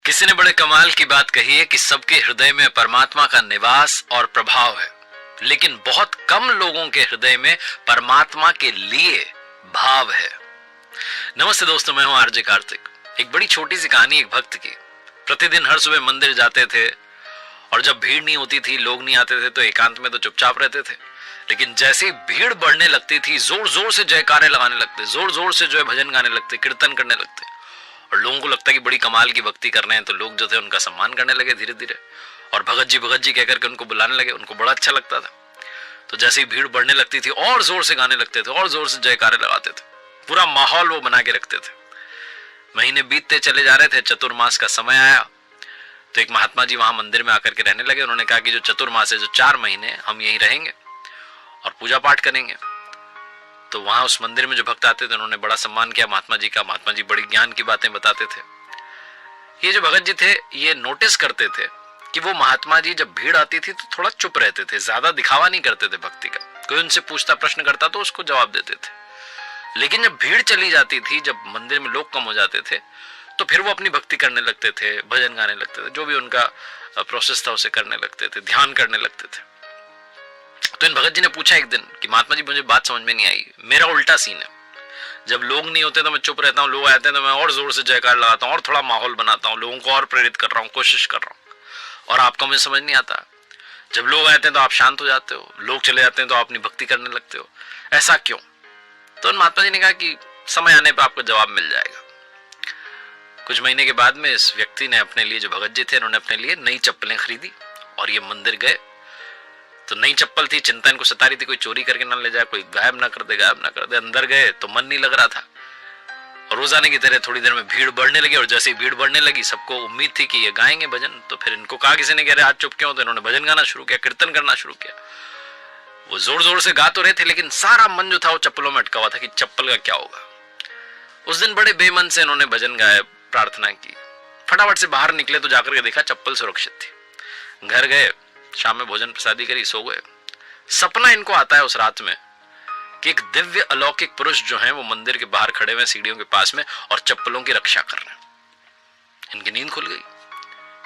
किसी ने बड़े कमाल की बात कही है कि सबके हृदय में परमात्मा का निवास और प्रभाव है, लेकिन बहुत कम लोगों के हृदय में परमात्मा के लिए भाव है। नमस्ते दोस्तों, मैं हूं आरजे कार्तिक। एक बड़ी छोटी सी कहानी एक भक्त की। प्रतिदिन हर सुबह मंदिर जाते थे और जब भीड़ नहीं होती थी, लोग नहीं आते थे, तो एकांत में तो चुपचाप रहते थे। लेकिन जैसे ही भीड़ बढ़ने लगती थी, जोर जोर से जयकारे लगाने लगते, जोर जोर से जो है भजन गाने लगते, कीर्तन करने लगते, और लोगों को लगता है कि बड़ी कमाल की भक्ति कर रहे हैं, तो लोग जो थे उनका सम्मान करने लगे धीरे धीरे, और भगत जी कहकर के उनको बुलाने लगे। उनको बड़ा अच्छा लगता था। तो जैसे ही भीड़ बढ़ने लगती थी, और जोर से गाने लगते थे, और जोर से जयकारे लगाते थे, पूरा माहौल वो बना के रखते थे। महीने बीतते चले जा रहे थे, चतुर्मास का समय आया, तो एक महात्मा जी वहां मंदिर में आकर के रहने लगे। उन्होंने कहा कि जो चतुर्मास है, जो 4 महीने हम यहीं रहेंगे और पूजा पाठ करेंगे। तो वहां उस मंदिर में जो भक्त आते थे, उन्होंने बड़ा सम्मान किया महात्मा जी का। महात्मा जी बड़ी ज्ञान की बातें बताते थे। ये जो भगत जी थे, ये नोटिस करते थे कि वो महात्मा जी जब भीड़ आती थी तो थोड़ा चुप रहते थे, ज्यादा दिखावा नहीं करते थे भक्ति का। कोई उनसे पूछता, प्रश्न करता तो उसको जवाब देते थे। लेकिन जब भीड़ चली जाती थी, जब मंदिर में लोग कम हो जाते थे, तो फिर वो अपनी भक्ति करने लगते थे, भजन गाने लगते थे, जो भी उनका प्रोसेस था उसे करने लगते थे, ध्यान करने लगते थे। तो इन भगत जी ने पूछा एक दिन कि महात्मा जी, मुझे बात समझ में नहीं आई, मेरा उल्टा सीन है। जब लोग नहीं होते तो मैं चुप रहता हूँ, लोग आते हैं तो मैं और जोर से जयकार लगाता हूँ और थोड़ा माहौल बनाता हूँ, लोगों को और प्रेरित कर रहा हूँ, कोशिश कर रहा हूँ, और आपका मुझे समझ नहीं आता। जब लोग आते हैं तो आप शांत हो जाते हो, लोग चले जाते हैं तो आप अपनी भक्ति करने लगते हो, ऐसा क्यों? तो महात्मा जी ने कहा कि समय आने पर आपको जवाब मिल जाएगा। कुछ महीने के बाद में इस व्यक्ति ने अपने लिए, जो भगत जी थे, उन्होंने अपने लिए नई चप्पलें खरीदी और ये मंदिर गए। तो नई चप्पल थी, चिंता इनको सता रही थी, कोई चोरी करके ना ले जाए, कोई गायब ना कर दे, गायब ना कर दे। अंदर गए तो मन नहीं लग रहा था, और रोजाने की तरह थोड़ी देर में भीड़ बढ़ने लगी, और जैसे ही भीड़ बढ़ने लगी, सबको उम्मीद थी कि ये गाएंगे भजन। तो फिर इनको कहा किसी ने, कह रहे आज चुप क्यों? तो इन्होंने भजन गाना शुरू किया, कीर्तन करना शुरू किया। वो जोर जोर से गा तो रहे थे, लेकिन सारा मन जो था वो चप्पलों में अटका हुआ था कि चप्पल का क्या होगा। उस दिन बड़े बेमन से इन्होंने भजन गाया, प्रार्थना की। फटाफट से बाहर निकले तो जाकर के देखा चप्पल सुरक्षित थी। घर गए, शाम में भोजन प्रसादी करी, सो गए। सपना इनको आता है उस रात में कि एक दिव्य अलौकिक पुरुष जो है वो मंदिर के बाहर खड़े हुए सीढ़ियों के पास में और चप्पलों की रक्षा कर रहे हैं। इनकी नींद खुल गई।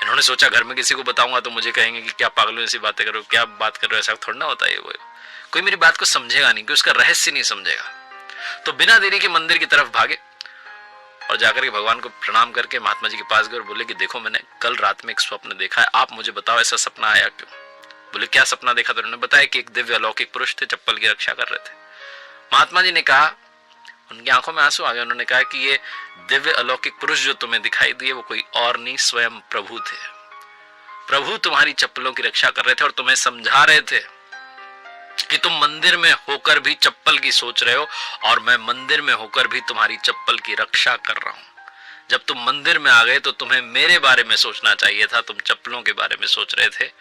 इन्होंने सोचा घर में किसी को बताऊंगा तो मुझे कहेंगे कि क्या पागलों जैसी बातें करो, क्या बात कर रहे हो, ऐसा थोड़ा ना होता है। वो कोई मेरी बात को समझेगा नहीं, कोई उसका रहस्य नहीं समझेगा। तो बिना देरी के मंदिर की तरफ भागे और जाकर के भगवान को प्रणाम करके महात्मा जी के पास गए और बोले कि देखो, मैंने कल रात में एक स्वप्न देखा है, आप मुझे बताओ ऐसा सपना आया क्यों? बोले क्या सपना देखा? तो उन्होंने बताया कि एक दिव्य अलौकिक पुरुष थे, चप्पल की रक्षा कर रहे थे। महात्मा जी ने कहा, उनकी आंखों में आंसू आ गए। उन्होंने कहा कि ये दिव्य अलौकिक पुरुष जो तुम्हें दिखाई दिए वो कोई और नहीं, स्वयं प्रभु थे। प्रभु तुम्हारी चप्पलों की रक्षा कर रहे थे और तुम्हें समझा रहे थे कि तुम मंदिर में होकर भी चप्पल की सोच रहे हो, और मैं मंदिर में होकर भी तुम्हारी चप्पल की रक्षा कर रहा हूं। जब तुम मंदिर में आ गए तो तुम्हें मेरे बारे में सोचना चाहिए था, तुम चप्पलों के बारे में सोच रहे थे,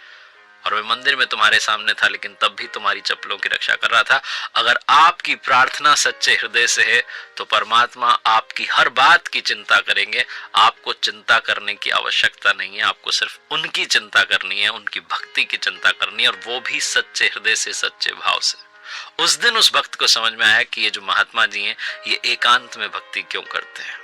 और मैं मंदिर में तुम्हारे सामने था, लेकिन तब भी तुम्हारी चप्पलों की रक्षा कर रहा था। अगर आपकी प्रार्थना सच्चे हृदय से है तो परमात्मा आपकी हर बात की चिंता करेंगे। आपको चिंता करने की आवश्यकता नहीं है, आपको सिर्फ उनकी चिंता करनी है, उनकी भक्ति की चिंता करनी है, और वो भी सच्चे हृदय से, सच्चे भाव से। उस दिन उस भक्त को समझ में आया कि ये जो महात्मा जी हैं, ये एकांत में भक्ति क्यों करते हैं।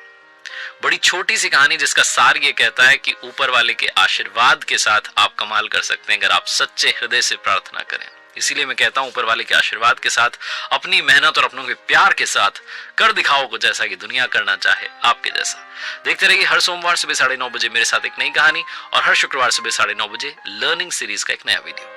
बड़ी छोटी सी कहानी जिसका सार ये कहता है कि ऊपर वाले के आशीर्वाद के साथ आप कमाल कर सकते हैं, अगर आप सच्चे हृदय से प्रार्थना करें। इसीलिए मैं कहता हूं, ऊपर वाले के आशीर्वाद के साथ, अपनी मेहनत और अपनों के प्यार के साथ कर दिखाओ कुछ ऐसा कि दुनिया करना चाहे आपके जैसा। देखते रहिए हर सोमवार सुबह 9:30 बजे मेरे साथ एक नई कहानी, और हर शुक्रवार सुबह 9:30 बजे लर्निंग सीरीज का एक नया वीडियो।